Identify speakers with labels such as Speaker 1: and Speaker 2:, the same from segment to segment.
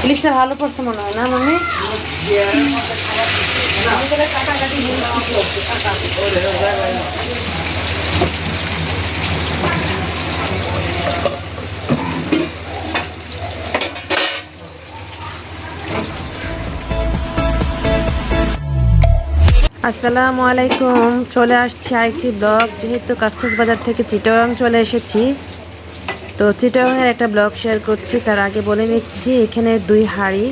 Speaker 1: ইলিশটা ভালো পড়ছে মনে হয় না মানে? আসসালামু আলাইকুম, চলে আসছি আরেকটি ব্লগ। যেহেতু কক্সবাজার থেকে চিটাগাং চলে এসেছি, তো চিটাগাংয়ের একটা ব্লগ শেয়ার করছি। তার আগে বলে নিচ্ছি, এখানে 2 হাঁড়ি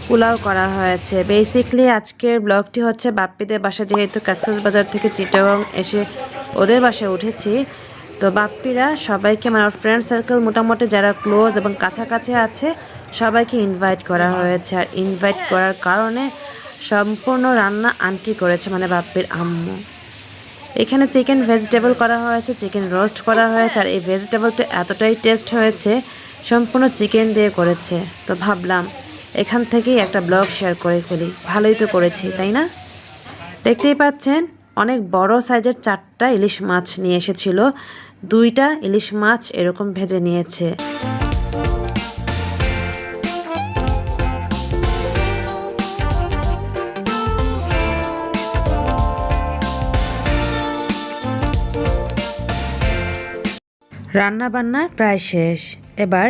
Speaker 1: পোলাও করা হয়েছে। বেসিকলি আজকের ব্লগটি হচ্ছে বাপ্পিদের বাসা। যেহেতু কক্সবাজার থেকে চিটাগাং এসে ওদের বাসায় উঠেছি, তো বাপ্পিরা সবাইকে, মানে ফ্রেন্ড সার্কেল মোটামুটি যারা ক্লোজ এবং কাছাকাছি আছে সবাইকে ইনভাইট করা হয়েছে। আর ইনভাইট করার কারণে সম্পূর্ণ রান্না আন্টি করেছে, মানে বাপ্পির আম্মু। এখানে চিকেন ভেজিটেবল করা হয়েছে, চিকেন রোস্ট করা হয়েছে। আর এই ভেজিটেবলটা এতটাই টেস্ট হয়েছে, সম্পূর্ণ চিকেন দিয়ে করেছে। তো ভাবলাম এখান থেকেই একটা ব্লগ শেয়ার করে ফেলি। ভালোই তো করেছি, তাই না? দেখতেই পাচ্ছেন অনেক বড় সাইজের 4টা ইলিশ মাছ নিয়ে এসেছিল। 2টা ইলিশ মাছ এরকম ভেজে নিয়েছে। রান্না বান্না প্রায় শেষ। এবার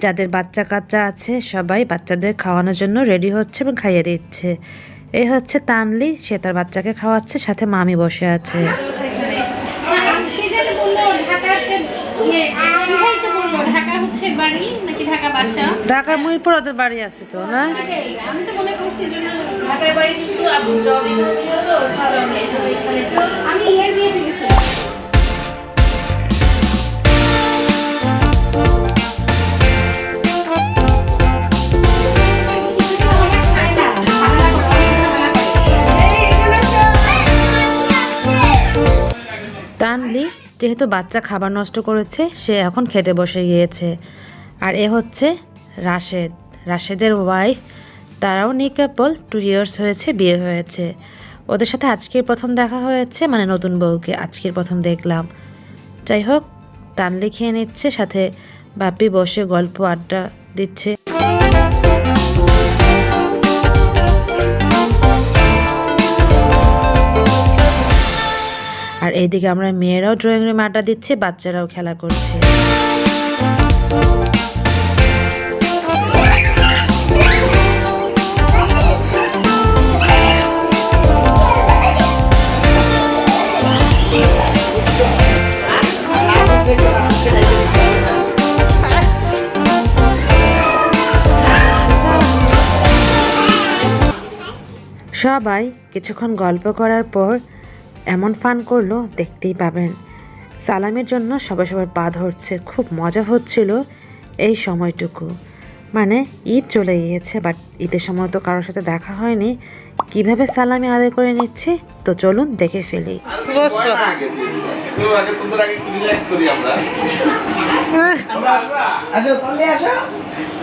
Speaker 1: যাদের বাচ্চা কাচ্চা আছে সবাই বাচ্চাদের খাওয়ানোর জন্য রেডি হচ্ছে এবং খাইয়ে দিচ্ছে। এই হচ্ছে তানলি, সে তার বাচ্চাকে খাওয়াচ্ছে, সাথে মামি বসে আছে। ঢাকা মহিপুর ওদের বাড়ি আছে তো না? তানলি যেহেতু বাচ্চা খাবার নষ্ট করেছে, সে এখন খেতে বসে গিয়েছে। আর এ হচ্ছে রাশেদ, রাশেদের ওয়াইফ। তারাও নিউ কাপল, 2 ইয়ার্স হয়েছে বিয়ে হয়েছে। ওদের সাথে আজকের প্রথম দেখা হয়েছে, মানে নতুন বউকে আজকের প্রথম দেখলাম। যাই হোক, তানলি খেয়ে নিচ্ছে, সাথে বাপ্পি বসে গল্প আড্ডা দিচ্ছে। আর এইদিকে আমরা মেয়েরাও ড্রয়িং রুমে আড্ডা দিচ্ছে, বাচ্চারাও খেলা করছে। সবাই কিছুক্ষণ গল্প করার পর এমন ফান করলো, দেখতেই পাবেন। সালামের জন্য সবাই সবার পা ধরছে, খুব মজা হচ্ছিল এই সময়টুকু। মানে ঈদ চলে গিয়েছে, বাট ঈদের সময় তো কারোর সাথে দেখা হয়নি। কিভাবে সালামি আদায় করে নিচ্ছে, তো চলুন দেখে ফেলি।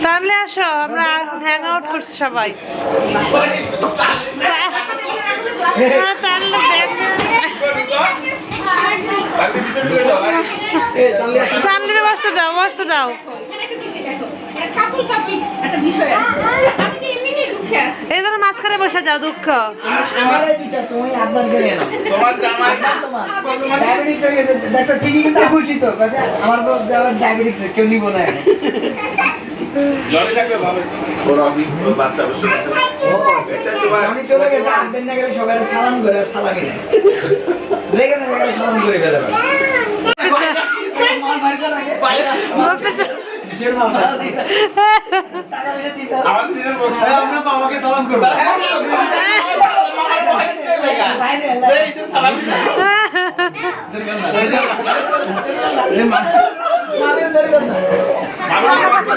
Speaker 1: তাহলে আসো, আমরা হ্যাং আউট করছি সবাই। তানলিরে বসতে দাও, বসতে দাও। এই জন্য মাঝখানে বসে যাও, দুঃখ।
Speaker 2: কেউ নিব না। আমি চলে গেছে আর্জেন্টিনা গেলে সবাই সালাম করে, আর সালামি নেই যেখানে সালাম করে ফেলে। আমাকে সালাম করবো।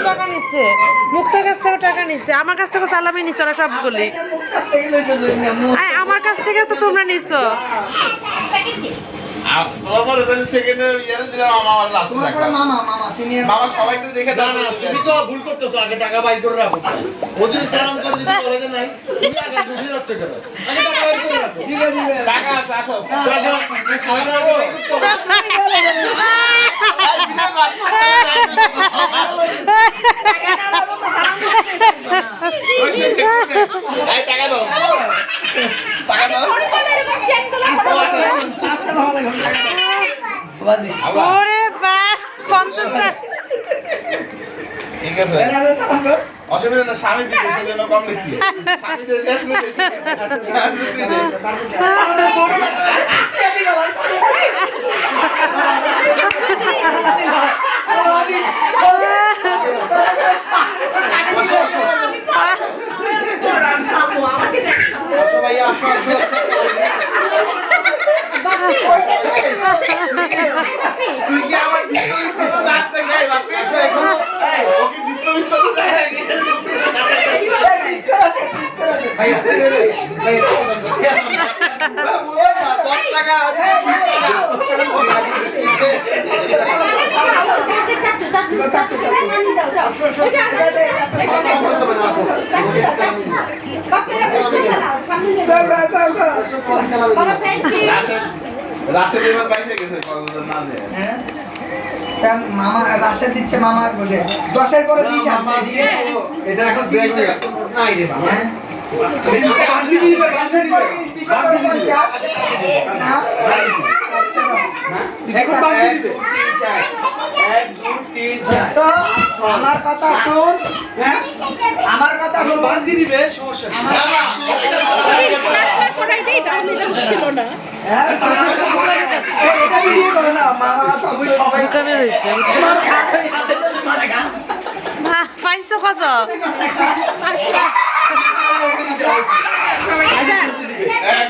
Speaker 1: টাকা নিচ্ছে, মুক্তার কাছ থেকে টাকা নিচ্ছে, আমার কাছ থেকে সালামি নিচ্ছে ওরা সবগুলি। আমার কাছ থেকে তো তোমরা নিচ্ছো।
Speaker 3: তুমি তো ভুল করতেছো, আগে টাকা বাইর করে রাখো। ও যদি সালাম করে যদি বলে যে নাই, তুমি আগে ঢুকে যাচ্ছে কেন? আগে টাকা বাইর করে রাখো। দিবে দিবে। টাকা আছে, আসো। সালাম রাখো।
Speaker 2: বাজি
Speaker 1: ওরে বা 50 টাকা
Speaker 3: ঠিক আছে
Speaker 2: এনারে সালাম কর
Speaker 3: অসুবিধা না স্বামী বিদেশে জন্য কম নিছি স্বামী দেশে আসলে বেশি আসো ভাইয়া আসো আসো তুই কি আমার ডিসকাউন্ট করতে যাস না গাই বাপি আসো এখন ওকে ডিসকাউন্ট করতে যায় নাকি ভাইয়া ভাইয়া 10 টাকা 20 টাকা রাশেদ এবার পাইছে গেছে কতজন না যায়
Speaker 2: মামা রাশেদ দিচ্ছে মামার বসে 10 এর পরে 20 আসছে এদিকে
Speaker 3: এটা এখন 30 টাকা নাই রে বাবা বাকি দিবে বাকি দিবে বাকি দিবে এখন বাকি দিবে 1 2 3 4
Speaker 2: তো আমার কথা শুন হ্যাঁ আমার কথা শুন
Speaker 3: বাকি দিবে সমস্যা নেই
Speaker 2: হ্যাঁ এটা ভিডিও করো না মামা সবাই
Speaker 1: দোকানে রয়েছে বুঝছো পাইছো কত
Speaker 3: 1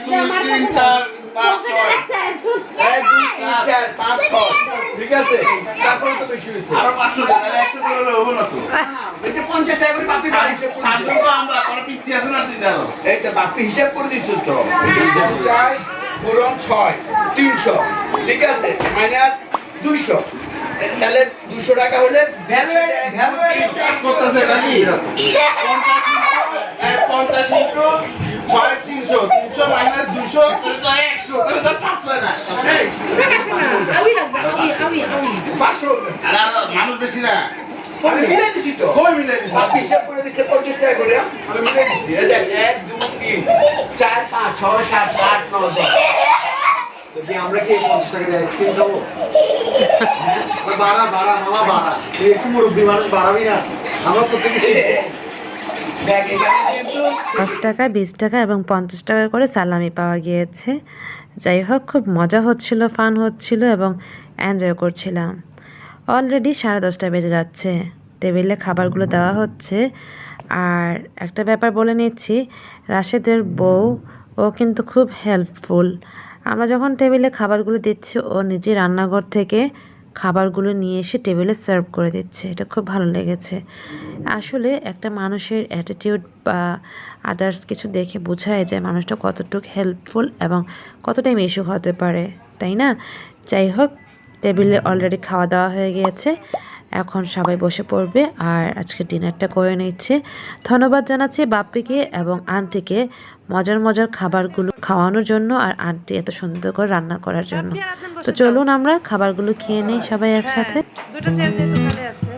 Speaker 3: 2 3 4 5
Speaker 2: ঠিক আছে তারপরে তো বেশি হইছে
Speaker 3: আরো 500 টাকা 100 টাকা হলে হবে না তো
Speaker 2: এই যে 50 টাকা করে বাপি হিসাব করে
Speaker 3: সাতজন তো আমরা কোনো পিচ্ছি আছে না চিন্তারো
Speaker 2: এই তো বাপি হিসাব করে দিছ তো 50 পূরণ 6 300 ঠিক আছে মাইনাস 200 তাহলে 200 টাকা হলে ভ্যালু
Speaker 3: কাজ করতেছে নাকি 50 ইন্টু 6 300 300 মাইনাস 200 তাহলে তো 100 তাহলে তো 500 না এই 500 আর মানুষ বেশি না
Speaker 2: আমি মিলাই দিছি তো
Speaker 3: কই মিলাই দিছ
Speaker 2: বাপি হিসাব করে দিছে 50 টাকা করে আমি মিলাই দিছি এই দেখ 1 2 3 4 5 6 7 8 9 10
Speaker 4: যদি আমরা কি 50 টাকা দিয়ে আইসক্রিম খাবো বাড়া মামা বাড়া একটু মুরব্বী মানুষ বাড়াবি না আমরা তো থেকে
Speaker 2: ব্যাগ এখানে কিন্তু
Speaker 1: 10 টাকা 20 টাকা এবং 50 টাকা করে সালামি পাওয়া গিয়েছে। যাই হোক খুব মজা হচ্ছিল, ফান হচ্ছিল এবং এনজয় করছিলাম। অলরেডি 10:30 বেজে যাচ্ছে, টেবিলে খাবারগুলো দেওয়া হচ্ছে। আর একটা ব্যাপার বলে নিচ্ছি, রাশেদের বউ ও কিন্তু খুব হেল্পফুল। আমরা যখন টেবিলে খাবারগুলো দিচ্ছি ও নিজে রান্নাঘর থেকে খাবারগুলো নিয়ে এসে টেবিলে সার্ভ করে দিচ্ছে। এটা খুব ভালো লেগেছে। আসলে একটা মানুষের অ্যাটিটিউড বা আদার্স কিছু দেখে বোঝায় যে মানুষটা কতটুকু হেল্পফুল এবং কতটাই মিশুক হতে পারে, তাই না? যাই হোক, টেবিলে অলরেডি খাওয়া দাওয়া হয়ে গিয়েছে, এখন সবাই বসে পড়বে আর আজকে ডিনারটা করে নিচ্ছে। ধন্যবাদ জানাচ্ছি বাপ্পিকে এবং আন্টিকে মজার খাবারগুলো খাওয়ানোর জন্য আর আন্টি এত সুন্দর করে রান্না করার জন্য। তো চলুন আমরা খাবারগুলো খেয়ে নেই সবাই একসাথে। দুটো চেয়ার যেহেতু খালি আছে।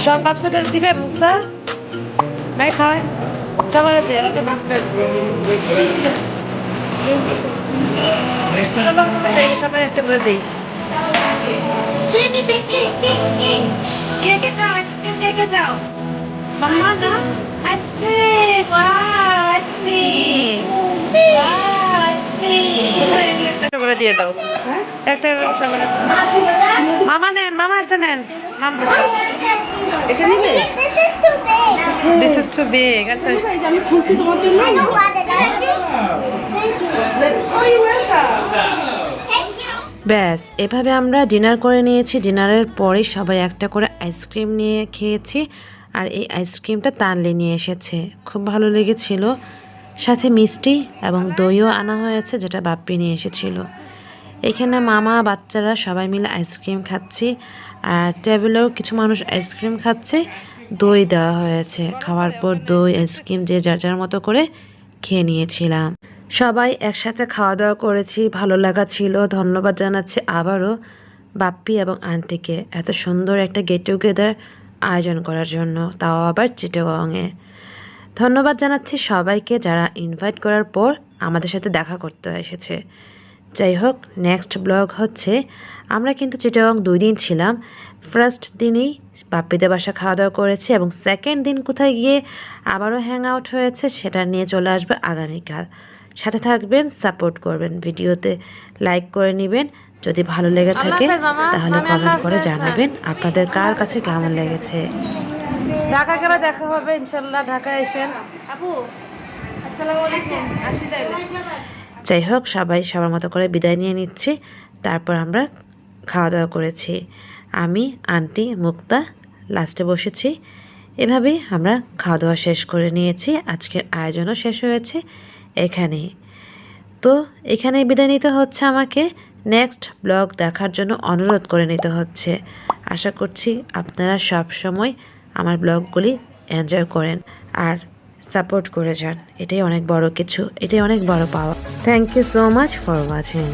Speaker 1: সব বাচ্চাদের দিবে মুক্তা নাই খাওয়ায় সবার সবাই একটা করে দিই যাও মামা না একটা করে দিয়ে দাও একটা মামা নেন মামা একটা নেন এটা নিবে দিস ইজ টু বিগ আচ্ছা
Speaker 5: আমি খুলছি তোমার জন্য
Speaker 1: ব্যাস এভাবে আমরা ডিনার করে নিয়েছি ডিনারের পরে সবাই একটা করে আইসক্রিম নিয়ে খেয়েছি আর এই আইসক্রিমটা তানলে নিয়ে এসেছে খুব ভালো লেগেছিল সাথে মিষ্টি এবং দইও আনা হয়েছে যেটা বাপ্পি নিয়ে এসেছিল এখানে মামা বাচ্চারা সবাই মিলে আইসক্রিম খাচ্ছি আর টেবিলেও কিছু মানুষ আইসক্রিম খাচ্ছে দই দেওয়া হয়েছে খাওয়ার পর দই আইসক্রিম যে যার যার মতো করে খেয়ে নিয়েছিলাম সবাই একসাথে খাওয়া দাওয়া করেছি ভালো লাগা ছিল ধন্যবাদ জানাচ্ছি আবারও বাপ্পি এবং আন্টিকে এত সুন্দর একটা গেট টুগেদার আয়োজন করার জন্য তাও আবার চিটাগংয়ে ধন্যবাদ জানাচ্ছি সবাইকে যারা ইনভাইট করার পর আমাদের সাথে দেখা করতে এসেছে যাই হোক নেক্সট ব্লগ হচ্ছে আমরা কিন্তু চিটাগং 2 দিন ছিলাম ফার্স্ট দিনই বাপ্পিদের বাসা খাওয়া দাওয়া করেছি এবং সেকেন্ড দিন কোথায় গিয়ে আবারও হ্যাং আউট হয়েছে সেটা নিয়ে চলে আসবে আগামীকাল সাথে থাকবেন সাপোর্ট করবেন ভিডিওতে লাইক করে নেবেন যদি ভালো লেগে থাকে তাহলে কমেন্ট করে জানাবেন আপনাদের কার কাছে কেমন লেগেছে ঢাকা গেলে দেখা হবে ইনশাল্লাহ ঢাকা এসেন আপু আসসালামু আলাইকুম আসি তাইলে যাই হোক সবাই সবার মতো করে বিদায় নিয়ে নিচ্ছি তারপর আমরা খাওয়া দাওয়া করেছি আমি আন্টি মুক্তা লাস্টে বসেছি এভাবেই আমরা খাওয়া দাওয়া শেষ করে নিয়েছি আজকের আয়োজনও শেষ হয়েছে এখানেই তো এখানেই বিদায় নিতে হচ্ছে আমাকে নেক্সট ব্লগ দেখার জন্য অনুরোধ করে নিতে হচ্ছে আশা করছি আপনারা সব সময় আমার ব্লগগুলি এনজয় করেন আর সাপোর্ট করে যান এটাই অনেক বড় কিছু এটাই অনেক বড় পাওয়া thank you so much for watching